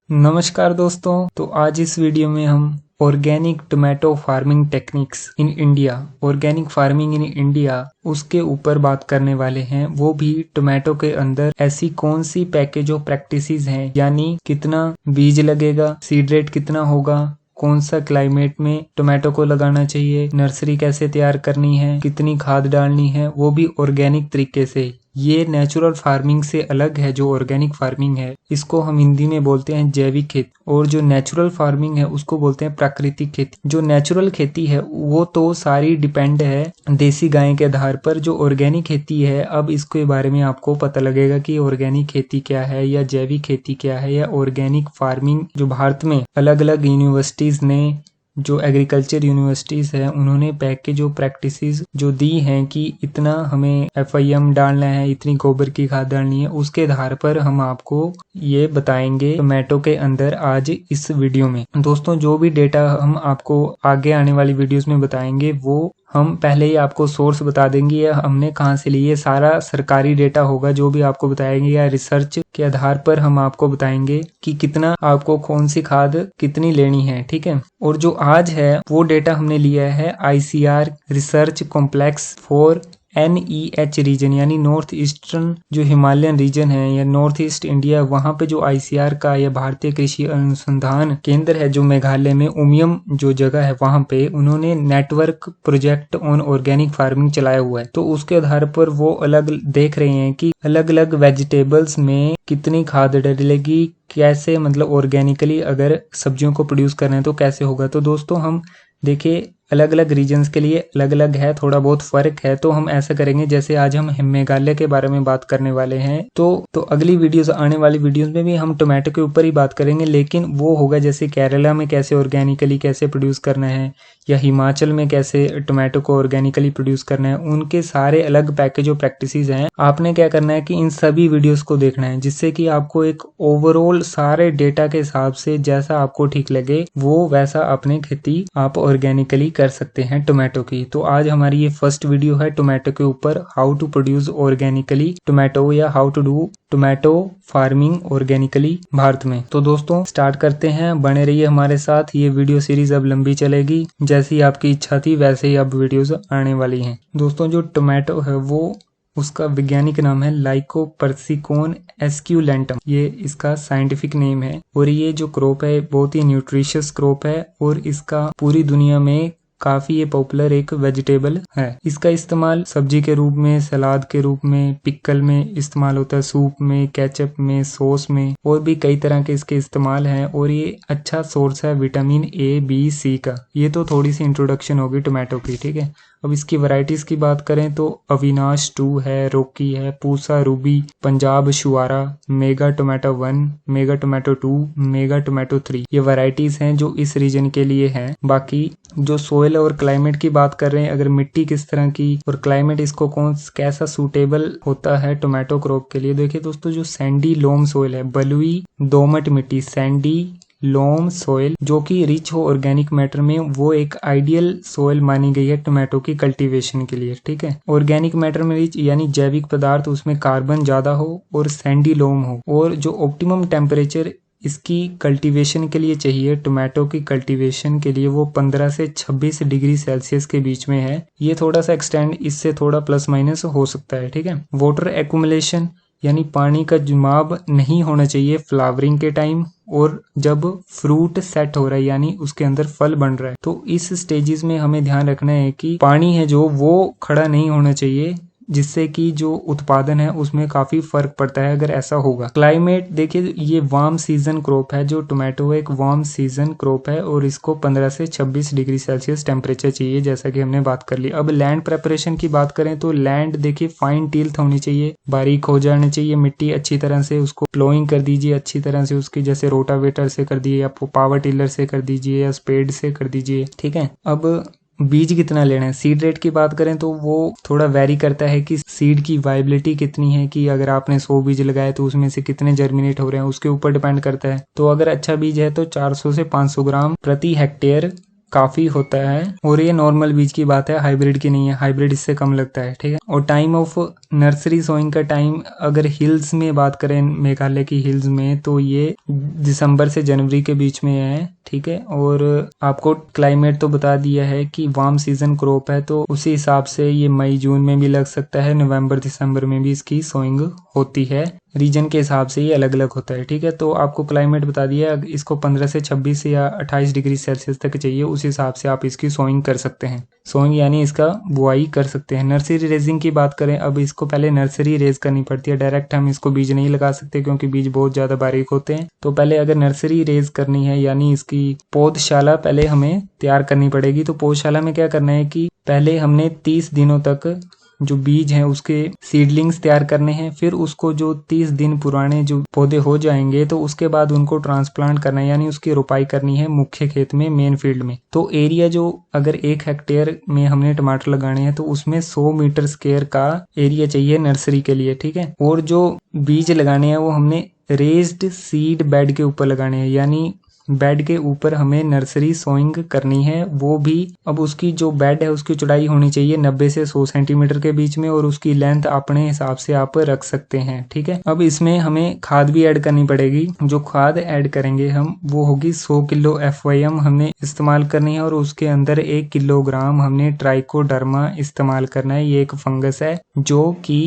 नमस्कार दोस्तों, तो आज इस वीडियो में हम organic tomato farming techniques in India, organic farming in India उसके ऊपर बात करने वाले हैं। वो भी टोमेटो के अंदर ऐसी कौन सी पैकेज ऑफ प्रैक्टिसेस हैं, यानी कितना बीज लगेगा, सीड रेट कितना होगा, कौन सा क्लाइमेट में टोमेटो को लगाना चाहिए, नर्सरी कैसे तैयार करनी है, कितनी खाद डालनी है, वो भी ऑर्गेनिक तरीके से। ये नेचुरल फार्मिंग से अलग है। जो ऑर्गेनिक फार्मिंग है इसको हम हिंदी में बोलते हैं जैविक खेती, और जो नेचुरल फार्मिंग है उसको बोलते हैं प्राकृतिक खेती। जो नेचुरल खेती है वो तो सारी डिपेंड है देसी गाय के आधार पर। जो ऑर्गेनिक खेती है, अब इसके बारे में आपको पता लगेगा कि ऑर्गेनिक खेती क्या है या जैविक खेती क्या है या ऑर्गेनिक फार्मिंग। जो भारत में अलग अलग यूनिवर्सिटीज ने, जो एग्रीकल्चर यूनिवर्सिटीज है, उन्होंने पैकेज ऑफ प्रैक्टिसेस जो दी हैं कि इतना हमें FIM डालना है, इतनी गोबर की खाद डालनी है, उसके आधार पर हम आपको ये बताएंगे टोमेटो के अंदर आज इस वीडियो में। दोस्तों, जो भी डेटा हम आपको आगे आने वाली वीडियोस में बताएंगे वो हम पहले ही आपको सोर्स बता देंगे या हमने कहाँ से लिए। सारा सरकारी डेटा होगा जो भी आपको बताएंगे, या रिसर्च के आधार पर हम आपको बताएंगे कि कितना आपको कौन सी खाद कितनी लेनी है, ठीक है। और जो आज है वो डेटा हमने लिया है ICR research complex for NEH region, यानी नॉर्थ ईस्टर्न जो हिमालयन रीजन है या नॉर्थ ईस्ट इंडिया, वहां पे जो ICR का या भारतीय कृषि अनुसंधान केंद्र है जो मेघालय में उमियम जो जगह है, वहां पे उन्होंने network project on organic farming चलाया हुआ है। तो उसके आधार पर वो अलग देख रहे हैं कि अलग अलग वेजिटेबल्स में कितनी खाद डलेगी, कैसे मतलब ऑर्गेनिकली अगर सब्जियों को प्रोड्यूस करना है तो कैसे होगा। तो दोस्तों, हम देखिए अलग अलग रीजन्स के लिए अलग अलग है, थोड़ा बहुत फर्क है। तो हम ऐसा करेंगे, जैसे आज हम मेघालय के बारे में बात करने वाले हैं, तो अगली वीडियोस, आने वाली वीडियोस में भी हम टोमेटो के ऊपर ही बात करेंगे, लेकिन वो होगा जैसे केरला में कैसे ऑर्गेनिकली कैसे प्रोड्यूस करना है, या हिमाचल में कैसे टोमेटो को ऑर्गेनिकली प्रोड्यूस करना है। उनके सारे अलग पैकेज ऑफ प्रैक्टिसेस हैं। आपने क्या करना है कि इन सभी वीडियोस को देखना है, जिससे कि आपको एक ओवरऑल सारे डेटा के हिसाब से जैसा आपको ठीक लगे वो वैसा अपनी खेती आप ऑर्गेनिकली कर सकते हैं टोमेटो की। तो आज हमारी ये फर्स्ट वीडियो है टोमेटो के ऊपर, how to produce organically tomato या how to do tomato farming organically Bharat में। तो दोस्तों स्टार्ट करते हैं, बने रहिए हमारे साथ। ये वीडियो सीरीज अब लंबी चलेगी, जैसी आपकी इच्छा थी वैसे ही अब वीडियोस आने वाली हैं। दोस्तों, जो टोमेटो है वो उसका वैज्ञानिक नाम है लाइकोपर्सिकोन एस्क्यूलेंटम, ये इसका साइंटिफिक नेम है। और ये जो क्रॉप है बहुत ही न्यूट्रिशियस क्रॉप है, और इसका पूरी दुनिया में काफी ये पॉपुलर एक वेजिटेबल है। इसका इस्तेमाल सब्जी के रूप में, सलाद के रूप में, पिकल में इस्तेमाल होता है, सूप में, केचप में, सॉस में, और भी कई तरह के इसके इस्तेमाल हैं। और ये अच्छा सोर्स है विटामिन A, B, C का। ये तो थोड़ी सी इंट्रोडक्शन होगी टोमेटो की, ठीक है। अब इसकी वैरायटीज की बात करें तो अविनाश 2 है, रोकी है, Pusa ruby, Punjab Chhuhara, mega tomato 1, mega tomato 2, mega tomato 3, ये वैरायटीज हैं जो इस रीजन के लिए हैं। बाकी जो सोयल और क्लाइमेट की बात कर रहे हैं, अगर मिट्टी किस तरह की और क्लाइमेट इसको कैसा सूटेबल होता है टोमेटो क्रॉप के लिए, देखिए दोस्तों, जो सैंडी लोम सोयल है, बलुई दोमट मिट्टी, सैंडी लोम सोयल, जो कि रिच हो ऑर्गेनिक मैटर में, वो एक आइडियल सोयल मानी गई है टोमेटो की कल्टीवेशन के लिए, ठीक है। ऑर्गेनिक मैटर में रिच यानी जैविक पदार्थ, उसमें कार्बन ज्यादा हो और सैंडी लोम हो, और जो ऑप्टिमम टेम्परेचर इसकी कल्टीवेशन के लिए चाहिए, टोमेटो की कल्टीवेशन के लिए, वो 15 से 26 डिग्री सेल्सियस के बीच में है। ये थोड़ा सा एक्सटेंड इससे थोड़ा प्लस माइनस हो सकता है, ठीक है। वाटर एक्यूमुलेशन यानी पानी का जमाव नहीं होना चाहिए फ्लावरिंग के टाइम, और जब फ्रूट सेट हो रहा है यानी उसके अंदर फल बन रहा है, तो इस स्टेजेस में हमें ध्यान रखना है कि पानी है जो वो खड़ा नहीं होना चाहिए, जिससे कि जो उत्पादन है उसमें काफी फर्क पड़ता है अगर ऐसा होगा। क्लाइमेट देखिए, ये वार्म सीजन क्रॉप है, जो टोमेटो एक वार्म सीजन क्रॉप है, और इसको 15 से 26 डिग्री सेल्सियस टेम्परेचर चाहिए, जैसा कि हमने बात कर ली। अब लैंड प्रेपरेशन की बात करें तो लैंड देखिए फाइन टिल्थ होनी चाहिए, बारीक हो जानी चाहिए मिट्टी, अच्छी तरह से उसको प्लोइंग कर दीजिए, अच्छी तरह से उसकी, जैसे रोटावेटर से कर दिए या पावर टिलर से कर दीजिए या स्पेड से कर दीजिए, ठीक है। अब बीज कितना लेना है, सीड रेट की बात करें तो वो थोड़ा वेरी करता है कि सीड की वायबिलिटी कितनी है, कि अगर आपने 100 बीज लगाए तो उसमें से कितने जर्मिनेट हो रहे हैं, उसके ऊपर डिपेंड करता है। तो अगर अच्छा बीज है तो 400 से 500 ग्राम प्रति हेक्टेयर काफी होता है और ये नॉर्मल बीज की बात है, हाइब्रिड की नहीं है। हाइब्रिड इससे कम लगता है, ठीक है। और टाइम ऑफ नर्सरी सोइंग का टाइम अगर हिल्स में बात करें, मेघालय की हिल्स में, तो ये दिसंबर से जनवरी के बीच में है, ठीक है। और आपको क्लाइमेट तो बता दिया है कि वार्म सीजन क्रॉप है, तो उसी हिसाब से ये मई जून में भी लग सकता है, नवंबर दिसंबर में भी इसकी सोइंग होती है। रीजन के हिसाब से ये अलग अलग होता है, ठीक है। तो आपको क्लाइमेट बता दिया, इसको 15 से 26 या 28 डिग्री सेल्सियस तक चाहिए, उस हिसाब से आप इसकी सोइंग कर सकते हैं। सोइंग यानी इसका बुआई कर सकते हैं। नर्सरी रेजिंग की बात करें, अब इसको पहले नर्सरी रेज करनी पड़ती है, डायरेक्ट हम इसको बीज नहीं लगा सकते क्योंकि बीज बहुत ज्यादा बारीक होते हैं। तो पहले अगर नर्सरी रेज करनी है यानी इसकी पौधशाला पहले हमें तैयार करनी पड़ेगी। तो पौधशाला में क्या करना है कि पहले हमने 30 दिनों तक जो बीज हैं उसके सीडलिंग्स तैयार करने हैं, फिर उसको जो 30 दिन पुराने जो पौधे हो जाएंगे तो उसके बाद उनको ट्रांसप्लांट करना है, यानी उसकी रोपाई करनी है मुख्य खेत में, मेन फील्ड में। तो एरिया जो अगर 1 हेक्टेयर में हमने टमाटर लगाने हैं तो उसमें 100 मीटर स्क्वायर का एरिया चाहिए नर्सरी के लिए, ठीक है। और जो बीज लगाने हैं वो हमने रेज्ड सीड बेड के ऊपर लगाने हैं, यानी बेड के ऊपर हमें नर्सरी सोइंग करनी है। वो भी अब उसकी जो बेड है उसकी चौड़ाई होनी चाहिए 90 से 100 सेंटीमीटर के बीच में, और उसकी लेंथ अपने हिसाब से आप रख सकते हैं, ठीक है। अब इसमें हमें खाद भी ऐड करनी पड़ेगी। जो खाद ऐड करेंगे हम वो होगी 100 किलो FYM हमने इस्तेमाल करनी है, और उसके अंदर 1 किलोग्राम हमने ट्राइकोडर्मा इस्तेमाल करना है। ये एक फंगस है जो कि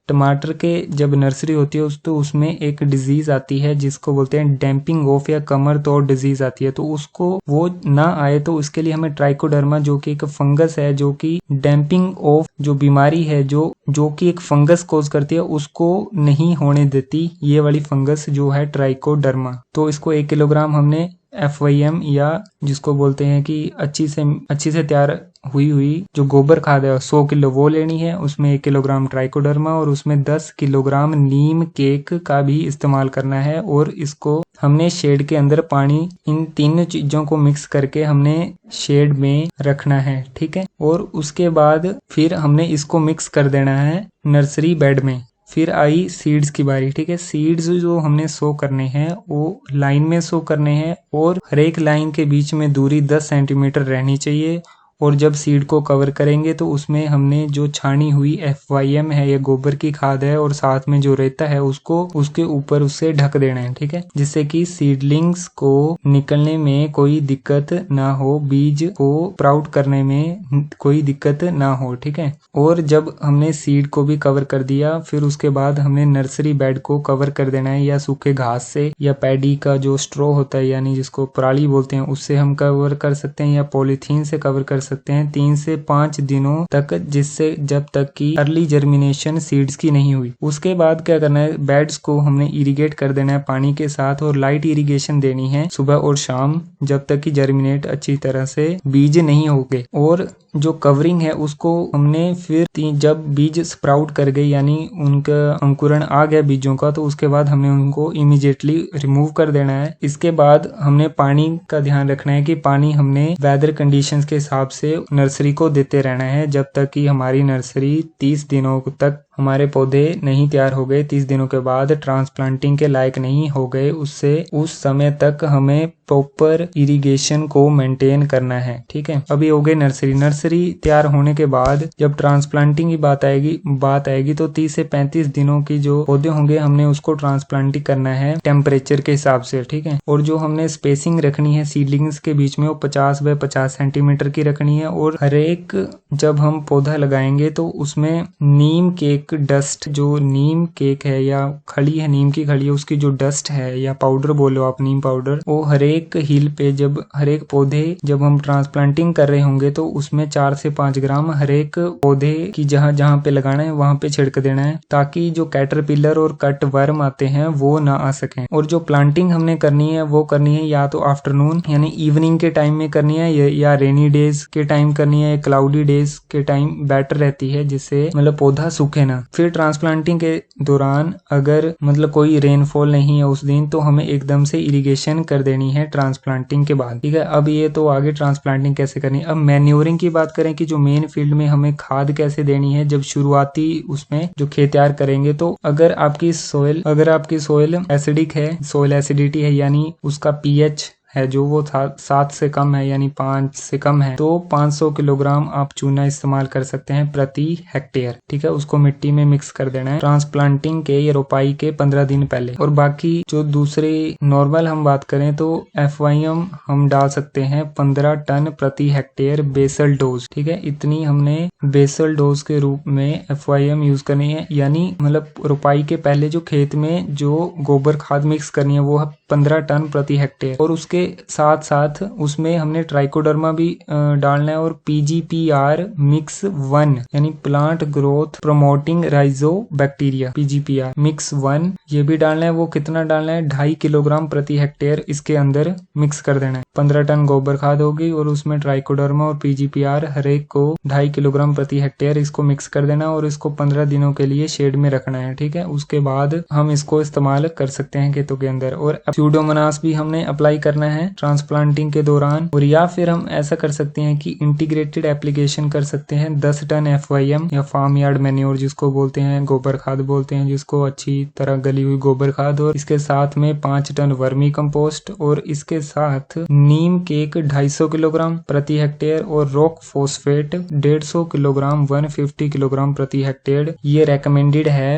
टमाटर के जब नर्सरी होती है तो उसमें एक डिजीज आती है जिसको बोलते हैं डैम्पिंग ऑफ या कमर तोड़ डिजीज आती है। तो उसको वो ना आए तो उसके लिए हमें ट्राइकोडर्मा जो कि एक फंगस है, जो कि डैम्पिंग ऑफ जो बीमारी है जो कि एक फंगस कोज करती है, उसको नहीं होने देती ये वाली फंगस जो है ट्राइकोडर्मा। तो इसको 1 किलोग्राम हमने FYM या जिसको बोलते हैं कि अच्छी से तैयार हुई जो गोबर खाद है 100 किलो वो लेनी है, उसमें 1 किलोग्राम ट्राइकोडर्मा और उसमें 10 किलोग्राम नीम केक का भी इस्तेमाल करना है। और इसको हमने शेड के अंदर पानी, इन तीनों चीजों को मिक्स करके हमने शेड में रखना है, ठीक है। और उसके बाद फिर हमने इसको मिक्स कर देना है नर्सरी बेड में। फिर आई सीड्स की बारी, ठीक है। सीड्स जो हमने सो करने हैं वो लाइन में सो करने हैं, और हर एक लाइन के बीच में दूरी 10 सेंटीमीटर रहनी चाहिए। और जब सीड को कवर करेंगे तो उसमें हमने जो छानी हुई FYM है या गोबर की खाद है और साथ में जो रेता है उसको उसके ऊपर उससे ढक देना है, ठीक है, जिससे कि सीडलिंग्स को निकलने में कोई दिक्कत ना हो, बीज को स्प्राउट करने में कोई दिक्कत ना हो, ठीक है। और जब हमने सीड को भी कवर कर दिया फिर उसके बाद हमने नर्सरी बेड को कवर कर देना है, या सूखे घास से या पैडी का जो स्ट्रॉ होता है यानी जिसको पराली बोलते हैं उससे हम कवर कर सकते हैं, या पॉलीथीन से कवर कर सकते हैं 3 से 5 दिनों तक, जिससे जब तक कि अर्ली जर्मिनेशन सीड्स की नहीं हुई। उसके बाद क्या करना है, बेड्स को हमने इरिगेट कर देना है पानी के साथ, और लाइट इरिगेशन देनी है सुबह और शाम जब तक कि जर्मिनेट अच्छी तरह से बीज नहीं हो गए। और जो कवरिंग है उसको हमने फिर जब बीज स्प्राउट कर गए यानी उनका अंकुरण आ गया बीजों का, तो उसके बाद हमने उनको इमीडिएटली रिमूव कर देना है। इसके बाद हमने पानी का ध्यान रखना है कि पानी हमने वेदर कंडीशंस के हिसाब से नर्सरी को देते रहना है जब तक कि हमारी नर्सरी 30 दिनों तक हमारे पौधे नहीं तैयार हो गए, 30 दिनों के बाद ट्रांसप्लांटिंग के लायक नहीं हो गए, उस समय तक हमें प्रॉपर इरिगेशन को मेंटेन करना है, ठीक है। अभी हो गए नर्सरी तैयार होने के बाद जब ट्रांसप्लांटिंग की बात आएगी तो 30 से 35 दिनों की जो पौधे होंगे हमने उसको ट्रांसप्लांटिंग करना है टेम्परेचर के हिसाब से, ठीक है। और जो हमने स्पेसिंग रखनी है सीडलिंग्स के बीच में वो 50 बाय 50 सेंटीमीटर की रखनी है। और हर एक जब हम पौधा लगाएंगे तो उसमें नीम केक डस्ट, जो नीम केक है या खली है, नीम की खली है, उसकी जो डस्ट है या पाउडर बोलो आप, नीम पाउडर, वो हर एक हील पे जब हर एक पौधे जब हम ट्रांसप्लांटिंग कर रहे होंगे तो उसमें 4 से 5 ग्राम हर एक पौधे की जहां पे लगाना है वहां पे छिड़क देना है, ताकि जो कैटरपिलर और कट वर्म आते हैं वो ना आ सकें। और जो प्लांटिंग हमने करनी है वो करनी है या तो आफ्टरनून यानी इवनिंग के टाइम में करनी है, या रेनी डेज के टाइम करनी है, क्लाउडी डेज के टाइम बेटर रहती है, जिससे मतलब पौधा सूखे ना। फिर ट्रांसप्लांटिंग के दौरान अगर मतलब कोई रेनफॉल नहीं है उस दिन तो हमें एकदम से इरिगेशन कर देनी है ट्रांसप्लांटिंग के बाद, ठीक है। अब ये तो आगे ट्रांसप्लांटिंग कैसे करनी है। अब मैन्योरिंग की बात करें कि जो मेन फील्ड में हमें खाद कैसे देनी है जब शुरुआती उसमें जो खेत तैयार करेंगे, तो अगर आपकी सोइल एसिडिक है, सोइल एसिडिटी है यानी उसका pH है जो वो 7 से कम है यानी 5 से कम है तो 500 किलोग्राम आप चूना इस्तेमाल कर सकते हैं प्रति हेक्टेयर। ठीक है, उसको मिट्टी में मिक्स कर देना है ट्रांसप्लांटिंग के या रोपाई के 15 दिन पहले। और बाकी जो दूसरे नॉर्मल हम बात करें तो FYM हम डाल सकते हैं 15 टन प्रति हेक्टेयर बेसल डोज। ठीक है, इतनी हमने बेसल डोज के रूप में FYM यूज करनी है, यानी मतलब रोपाई के पहले जो खेत में जो गोबर खाद मिक्स करनी है वो है 15 टन प्रति हेक्टेयर। और उसके साथ साथ उसमें हमने ट्राइकोडर्मा भी डालना है और PGPR मिक्स 1 यानी प्लांट ग्रोथ प्रोमोटिंग राइजो बैक्टीरिया PGPR मिक्स 1 ये भी डालना है। वो कितना डालना है, 2.5 किलोग्राम प्रति हेक्टेयर इसके अंदर मिक्स कर देना है। 15 टन गोबर खाद होगी और उसमें ट्राइकोडर्मा और PGPR हर एक को 2.5 किलोग्राम प्रति हेक्टेयर इसको मिक्स कर देना और इसको 15 दिनों के लिए शेड में रखना है। ठीक है, उसके बाद हम इसको इस्तेमाल कर सकते हैं खेतों के अंदर। और स्यूडोमोनास भी हमने अप्लाई करना है ट्रांसप्लांटिंग के दौरान। और या फिर हम ऐसा कर सकते हैं कि इंटीग्रेटेड एप्लीकेशन कर सकते हैं 10 टन FYM या फार्म यार्ड मैन्योर जिसको बोलते हैं, गोबर खाद बोलते हैं जिसको, अच्छी तरह गली हुई गोबर खाद, और इसके साथ में 5 टन वर्मी कंपोस्ट और इसके साथ नीम केक 250 किलोग्राम प्रति हेक्टेयर और रॉक फोस्फेट 150 किलोग्राम 150 किलोग्राम प्रति हेक्टेयर। ये रेकमेंडेड है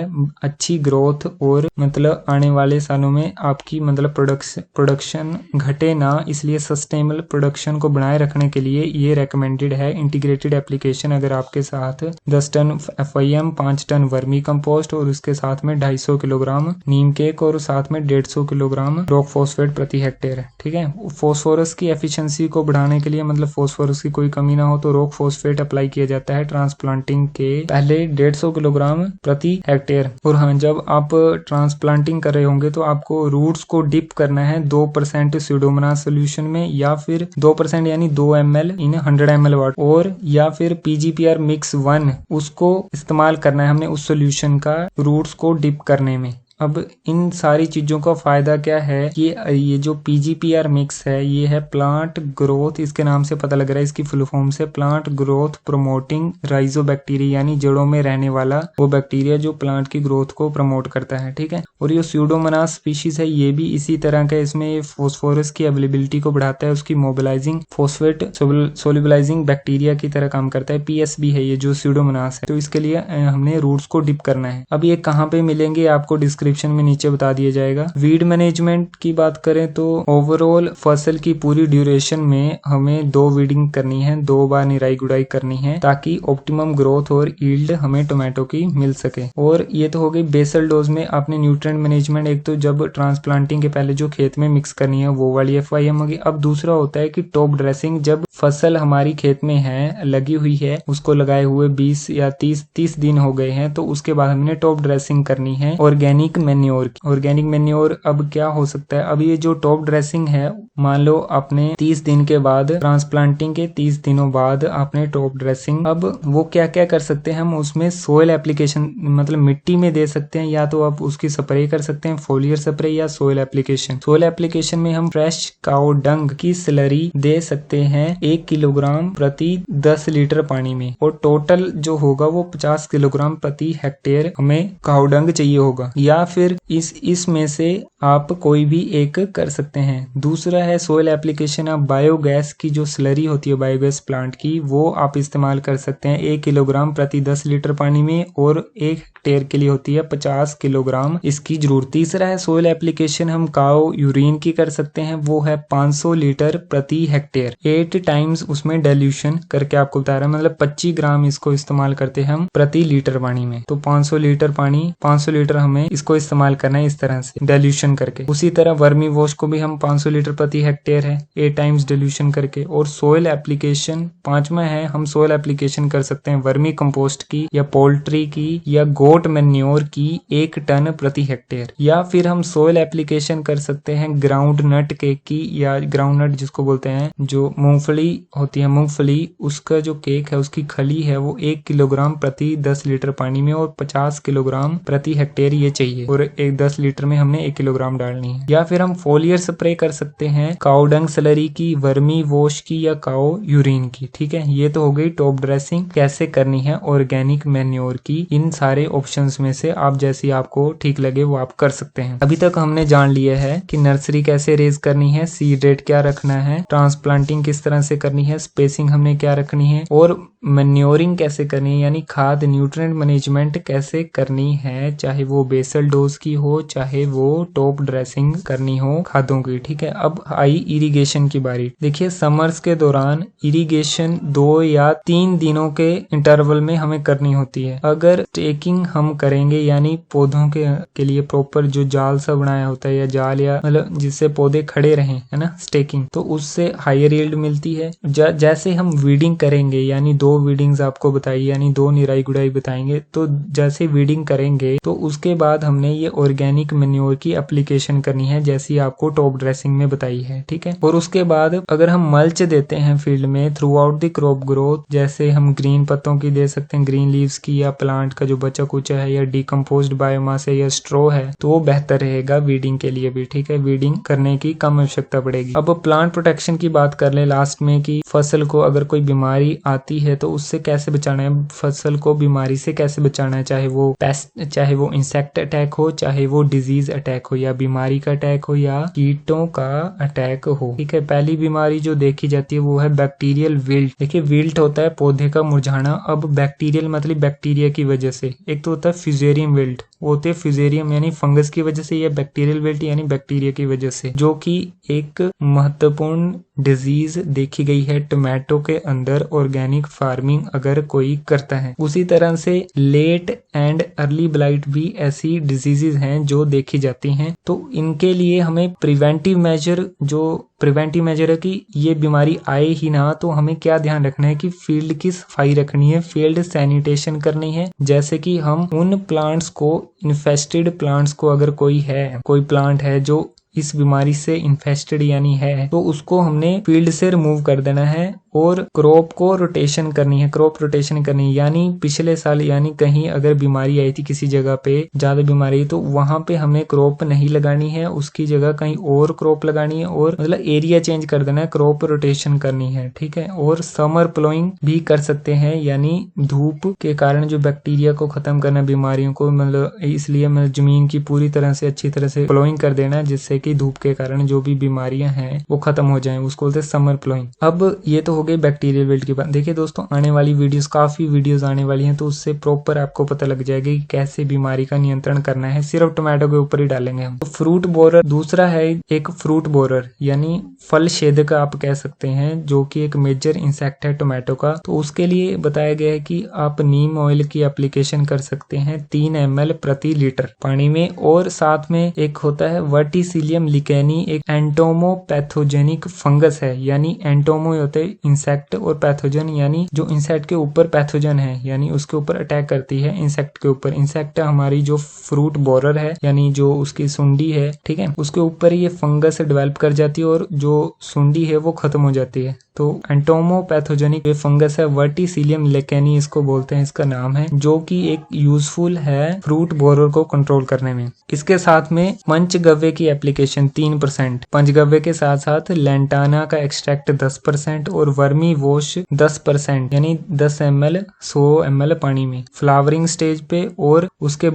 अच्छी ग्रोथ और मतलब आने वाले सालों में आपकी मतलब प्रोडक्शन घटे ना, इसलिए सस्टेनेबल प्रोडक्शन को बनाए रखने के लिए ये रेकमेंडेड है इंटीग्रेटेड एप्लीकेशन। अगर आपके साथ 10 ton FYM 5 ton vermicompost और उसके साथ में 250 किलोग्राम नीम केक और साथ में 150 किलोग्राम रॉक फोस्फेट प्रति हेक्टेयर है। ठीक है, फॉस्फोरस की एफिशिएंसी को बढ़ाने के लिए मतलब फॉस्फोरस की कोई कमी ना हो तो रॉक फोस्फेट अप्लाई किया जाता है ट्रांसप्लांटिंग के पहले 150 किलोग्राम प्रति हेक्टेयर। और हाँ, जब आप ट्रांसप्लांटिंग कर रहे होंगे तो आपको रूट्स को डिप करना है 2% स्यूडोमोनास सोल्यूशन में या फिर 2% यानी 2 ml इन 100 ml वाटर, और या फिर PGPR मिक्स 1 उसको इस्तेमाल करना है हमने उस सोल्यूशन का रूट्स को डिप करने में। अब इन सारी चीजों का फायदा क्या है कि ये जो PGPR मिक्स है ये है प्लांट ग्रोथ, इसके नाम से पता लग रहा है, इसकी फुल फॉर्म से प्लांट ग्रोथ प्रोमोटिंग राइजो बैक्टीरिया, यानी जड़ों में रहने वाला वो बैक्टीरिया जो प्लांट की ग्रोथ को प्रमोट करता है। ठीक है, और ये स्यूडोमोनास स्पीशीज है ये भी इसी तरह का, इसमें ये फॉस्फोरस की अवेलेबिलिटी को बढ़ाता है, उसकी मोबिलाइजिंग फॉस्फेट सोल्युबलाइजिंग बैक्टीरिया की तरह काम करता है। PSB है ये जो स्यूडोमोनास है, तो इसके लिए हमने रूट्स को डिप करना है। अब ये कहाँ पे मिलेंगे आपको डिस्क्रिप्शन में नीचे बता दिया जाएगा। वीड मैनेजमेंट की बात करें तो ओवरऑल फसल की पूरी ड्यूरेशन में हमें 2 वीडिंग करनी है, 2 बार निराई गुड़ाई करनी है ताकि ऑप्टिमम ग्रोथ और यील्ड हमें टोमेटो की मिल सके। और ये तो हो गई बेसल डोज में आपने न्यूट्रिएंट मैनेजमेंट, एक तो जब ट्रांसप्लांटिंग के पहले जो खेत में मिक्स करनी है वो वाली FYM होगी। अब दूसरा होता है कि टॉप ड्रेसिंग, जब फसल हमारी खेत में है लगी हुई है, उसको लगाए हुए 20 या 30 दिन हो गए हैं, तो उसके बाद हमने टॉप ड्रेसिंग करनी है ऑर्गेनिक मैन्योर। अब क्या हो सकता है, अब ये जो टॉप ड्रेसिंग है, मान लो आपने 30 दिन के बाद ट्रांसप्लांटिंग के 30 दिनों बाद आपने टॉप ड्रेसिंग, अब वो क्या क्या कर सकते हैं हम उसमें सोयल एप्लीकेशन मतलब मिट्टी में दे सकते हैं, या तो आप उसकी स्प्रे कर सकते हैं फोलियर स्प्रे या सोयल एप्लीकेशन। सोयल एप्लीकेशन में हम फ्रेश काउ डंग की स्लरी दे सकते हैं 1 किलोग्राम प्रति 10 लीटर पानी में, और टोटल जो होगा वो 50 किलोग्राम प्रति हेक्टेयर हमें काउ डंग चाहिए होगा, या फिर इसमें से आप कोई भी एक कर सकते हैं। दूसरा है सोयल एप्लीकेशन, आप बायोगैस की जो स्लरी होती है बायोगैस प्लांट की, वो आप इस्तेमाल कर सकते हैं 1 किलोग्राम प्रति 10 लीटर पानी में, और 1 हेक्टेयर के लिए होती है 50 किलोग्राम इसकी जरूरत। तीसरा है सोयल एप्लीकेशन हम काउ यूरिन की कर सकते हैं, वो है 500 लीटर प्रति हेक्टेयर, 8 टाइम्स उसमें डाइल्यूशन करके आपको बता रहा है, मतलब 25 ग्राम इसको इस्तेमाल करते हैं हम प्रति लीटर पानी में। तो 500 लीटर पानी 500 लीटर हमें इसको इस्तेमाल करना है इस तरह से डाइल्यूशन करके। उसी तरह वर्मी वॉश को भी हम 500 लीटर प्रति हेक्टेयर है 8 टाइम्स डाइल्यूशन करके। और सोयल एप्लीकेशन पांचवा है, हम सोयल एप्लीकेशन कर सकते हैं वर्मी कंपोस्ट की या पोल्ट्री की या गोट मैन्योर की 1 टन प्रति हेक्टेयर, या फिर हम सोयल एप्लीकेशन कर सकते हैं ग्राउंड नट केक की, या ग्राउंड नट जिसको बोलते हैं जो मूंगफली होती है, मूंगफली उसका जो केक है उसकी खली है वो 1 किलोग्राम प्रति 10 लीटर पानी में और 50 किलोग्राम प्रति हेक्टेयर ये चाहिए। और एक 10 लीटर में हमने 1 किलोग्राम डालनी है। या फिर हम फोलियर स्प्रे कर सकते हैं काऊ डंग स्लरी की, वर्मी वॉश की या काऊ यूरिन की। ठीक है, ये तो हो गई टॉप ड्रेसिंग कैसे करनी है ऑर्गेनिक मैन्योर की। इन सारे ऑप्शंस में से आप जैसी आपको ठीक लगे वो आप कर सकते हैं। अभी तक हमने जान लिया है कि नर्सरी कैसे रेज करनी है, सीड रेट क्या रखना है, ट्रांसप्लांटिंग किस तरह से करनी है, स्पेसिंग हमने क्या रखनी है और मैन्योरिंग कैसे करनी है यानी खाद न्यूट्रिएंट मैनेजमेंट कैसे करनी है, चाहे वो बेसल डोज की हो चाहे वो टॉप ड्रेसिंग करनी हो खादों की। ठीक है, अब आई इरिगेशन की बारी। देखिए समर्स के दौरान इरिगेशन 2 या 3 दिनों के इंटरवल में हमें करनी होती है। अगर स्टेकिंग हम करेंगे यानी पौधों के लिए प्रॉपर जो जाल सा बनाया होता है या जाल या मतलब जिससे पौधे खड़े रहें, है ना, स्टेकिंग, तो उससे हायर यील्ड मिलती है। जैसे हम वीडिंग करेंगे यानी 2 वीडिंग्स आपको बताई यानी 2 निराई गुड़ाई बताएंगे, तो जैसे वीडिंग करेंगे तो उसके बाद हमने ये ऑर्गेनिक मैन्योर की एप्लीकेशन करनी है जैसी आपको टॉप ड्रेसिंग में बताई है। ठीक है, और उसके बाद अगर हम मल्च देते हैं फील्ड में through out the crop growth, जैसे हम ग्रीन पत्तों की दे सकते हैं, ग्रीन लीव्स की, या प्लांट का जो बचा कुचा है या डिकम्पोज्ड बायोमास है या स्ट्रो है, तो वो बेहतर रहेगा वीडिंग के लिए भी। ठीक है, वीडिंग करने की कम आवश्यकता पड़ेगी। अब प्लांट प्रोटेक्शन की बात कर ले लास्ट में कि फसल को अगर कोई बीमारी आती है तो उससे कैसे बचाना है, फसल को बीमारी से कैसे बचाना है, चाहे वो पेस्ट, चाहे वो इंसेक्ट अटैक हो, चाहे वो डिजीज अटैक हो या बीमारी का अटैक हो या कीटों का अटैक हो। ठीक है, पहली बीमारी जो देखी जाती है वो है बैक्टीरियल विल्ट। देखिए विल्ट होता है पौधे का मुरझाना। अब बैक्टीरियल मतलब बैक्टीरिया की वजह से, एक तो होता है फ्यूजेरियम विल्ट, वो होते हैं फ्यूजेरियम यानी फंगस की वजह से, या बैक्टीरियल विल्ट यानी बैक्टीरिया की वजह से, जो कि एक महत्वपूर्ण डिजीज देखी गई है टोमेटो के अंदर ऑर्गेनिक फार्मिंग अगर कोई करता है। उसी तरह से लेट एंड अर्ली ब्लाइट भी ऐसी डिजीजेज हैं जो देखी जाती हैं। तो इनके लिए हमें प्रिवेंटिव मेजर है कि ये बीमारी आए ही ना, तो हमें क्या ध्यान रखना है कि फील्ड की सफाई रखनी है, फील्ड सैनिटेशन करनी है। जैसे कि हम उन प्लांट्स को, इन्फेस्टेड प्लांट्स को, अगर कोई प्लांट है जो इस बीमारी से इन्फेस्टेड यानी है, तो उसको हमने फील्ड से रिमूव कर देना है और क्रॉप को रोटेशन करनी है, क्रॉप रोटेशन करनी है। यानी पिछले साल यानी कहीं अगर बीमारी आई थी किसी जगह पे ज्यादा बीमारी, तो वहां पे हमें क्रॉप नहीं लगानी है, उसकी जगह कहीं और क्रॉप लगानी है और मतलब एरिया चेंज कर देना है, क्रॉप रोटेशन करनी है। ठीक है, और समर प्लोइंग भी कर सकते हैं यानी धूप के कारण जो बैक्टीरिया को खत्म करना, बीमारियों को, मतलब इसलिए मतलब जमीन की पूरी तरह से अच्छी तरह से प्लोइंग कर देना जिससे कि धूप के कारण जो भी बीमारियां हैं वो खत्म हो जाएं, उसको बोलते हैं समर प्लोइंग। अब ये तो हो गई बैक्टीरियल विल्ट की बात। देखिए दोस्तों आने वाली वीडियोस, काफी वीडियोस आने वाली हैं, तो उससे प्रॉपर आपको पता लग जाएगा कि कैसे बीमारी का नियंत्रण करना है। सिर्फ टोमेटो के ऊपर ही डालेंगे हम। तो फ्रूट बोरर दूसरा है, एक फ्रूट बोरर यानी फल छेदक आप कह सकते हैं, जो कि एक मेजर इंसेक्ट है टोमेटो का। तो उसके लिए बताया गया है कि आप नीम ऑयल की एप्लीकेशन कर सकते हैं 3 ml प्रति लीटर पानी में, और साथ में एक होता है वर्टिसिलियम लिकेनी, एक एंटोमोपैथोजेनिक फंगस है। यानी एंटोमो होते हैं इंसेक्ट और पैथोजन यानी जो इंसेक्ट के ऊपर पैथोजन है, यानी उसके ऊपर अटैक करती है इंसेक्ट के ऊपर। इंसेक्ट हमारी जो फ्रूट बोरर है यानी जो उसकी सुंडी है, ठीक है, उसके ऊपर ये फंगस डेवलप कर जाती है और जो सुंडी है वो खत्म हो जाती है। तो एंटोमोपैथोजेनिक फंगस है, वर्टिसिलियम लेकेनी इसको बोलते हैं, इसका नाम है, जो कि एक यूजफुल है फ्रूट बोरर को कंट्रोल करने में। इसके साथ में पंचगव्य की एप्लीकेशन 3%, पंचगव्य के साथ साथ लेंटाना का एक्सट्रैक्ट 10% और वर्मी वॉश 10% यानी 10 ml 100 ml पानी में फ्लावरिंग स्टेज पे, और उसके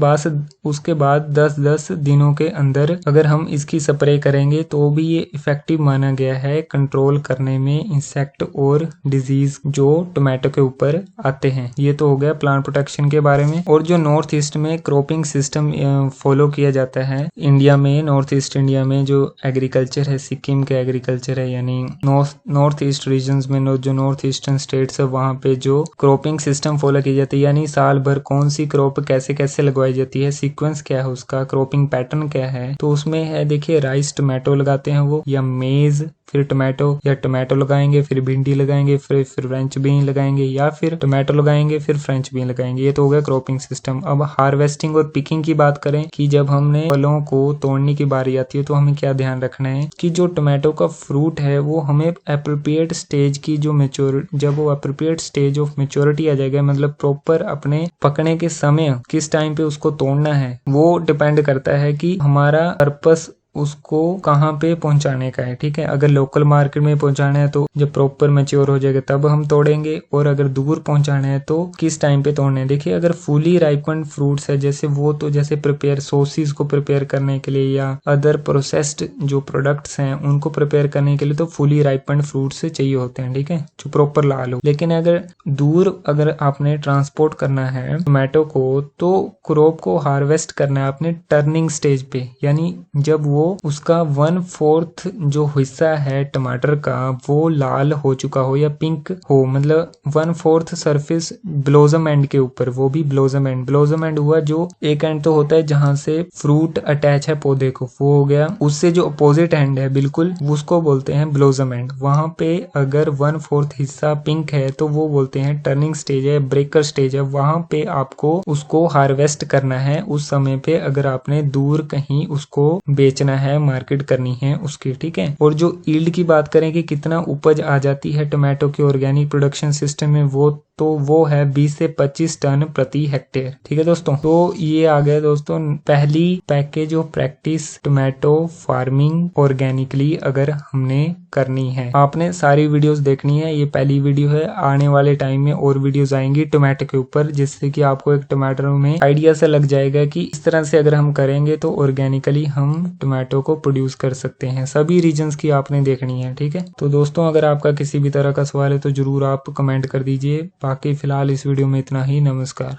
बाद 10 दिनों के अंदर अगर हम इसकी स्प्रे करेंगे तो भी ये इफेक्टिव माना गया है कंट्रोल करने में इंसेक्ट और डिजीज जो टोमेटो के ऊपर आते हैं। ये तो हो गया प्लांट प्रोटेक्शन के बारे में। और जो नॉर्थ ईस्ट में क्रॉपिंग सिस्टम फॉलो किया जाता है इंडिया में, नॉर्थ ईस्ट इंडिया में जो एग्रीकल्चर है, सिक्किम के एग्रीकल्चर है, यानी नॉर्थ ईस्ट रीजन्स में जो नॉर्थ ईस्टर्न स्टेट्स है वहां पे जो क्रॉपिंग सिस्टम फॉलो की जाती है, यानी साल भर कौन सी क्रॉप कैसे कैसे लगवाई जाती है, सीक्वेंस क्या है उसका, क्रॉपिंग पैटर्न क्या है। तो उसमें है देखिए राइस टोमेटो लगाते हैं वो, या मेज फिर टमाटो या टमाटो लगाएंगे, फिर भिंडी लगाएंगे, फिर फ्रेंच बीन लगाएंगे, या फिर टमाटो लगाएंगे फिर फ्रेंच बीन लगाएंगे। ये तो हो गया क्रॉपिंग सिस्टम। अब हार्वेस्टिंग और पिकिंग की बात करें कि जब हमने फलों को तोड़ने की बारी आती है तो हमें क्या ध्यान रखना है कि जो टमाटो का फ्रूट है वो हमें एप्रोप्रिएट स्टेज की जो जब वो एप्रोप्रिएट स्टेज ऑफ मेच्योरिटी आ जाएगा, मतलब प्रॉपर अपने पकने के समय किस टाइम पे उसको तोड़ना है, वो डिपेंड करता है कि हमारा पर्पस उसको कहाँ पे पहुंचाने का है। ठीक है, अगर लोकल मार्केट में पहुंचाना है तो जब प्रॉपर मैच्योर हो जाएगा तब हम तोड़ेंगे, और अगर दूर पहुंचाना है तो किस टाइम पे तोड़ना है। देखिए, अगर फुली राइपन्ड फ्रूट्स है जैसे वो तो जैसे प्रिपेयर सॉसेस को प्रिपेयर करने के लिए या अदर प्रोसेस्ड जो प्रोडक्ट्स हैं उनको प्रिपेयर करने के लिए तो फुली राइपन्ड फ्रूट्स चाहिए होते हैं। ठीक है, जो प्रॉपर लाल हो। लेकिन अगर आपने ट्रांसपोर्ट करना है टोमेटो को तो क्रॉप को हार्वेस्ट करना है आपने टर्निंग स्टेज पे, यानी जब वो उसका 1/4 जो हिस्सा है टमाटर का वो लाल हो चुका हो या पिंक हो, मतलब 1/4 सरफेस ब्लोजम एंड के ऊपर, वो भी ब्लोजम एंड हुआ जो एक एंड तो होता है जहां से फ्रूट अटैच है पौधे को, वो हो गया। उससे जो अपोजिट एंड है बिल्कुल उसको बोलते हैं ब्लोजम एंड। वहां पे अगर 1/4 हिस्सा पिंक है तो वो बोलते हैं टर्निंग स्टेज है, ब्रेकर स्टेज है। वहां पे आपको उसको हार्वेस्ट करना है उस समय पे, अगर आपने दूर कहीं उसको बेचना है, मार्केट करनी है उसकी। ठीक है, और जो यील्ड की बात करें कि कितना उपज आ जाती है टोमेटो के ऑर्गेनिक प्रोडक्शन सिस्टम में, वो है 20 से 25 टन प्रति हेक्टेयर। ठीक है दोस्तों, तो ये आ गया दोस्तों पहली package of practice tomato farming organically अगर हमने करनी है। आपने सारी वीडियोस देखनी है, ये पहली वीडियो है। आने वाले टाइम में और वीडियोस आएंगी टोमेटो के ऊपर, जिससे कि आपको एक टमाटर में आइडिया सा लग जाएगा कि इस तरह से अगर हम करेंगे तो ऑर्गेनिकली हम टोमेटो को प्रोड्यूस कर सकते हैं। सभी रीजन्स की आपने देखनी है। ठीक है, तो दोस्तों अगर आपका किसी भी तरह का सवाल है तो जरूर आप कमेंट कर दीजिए। बाकी फिलहाल इस वीडियो में इतना ही। नमस्कार।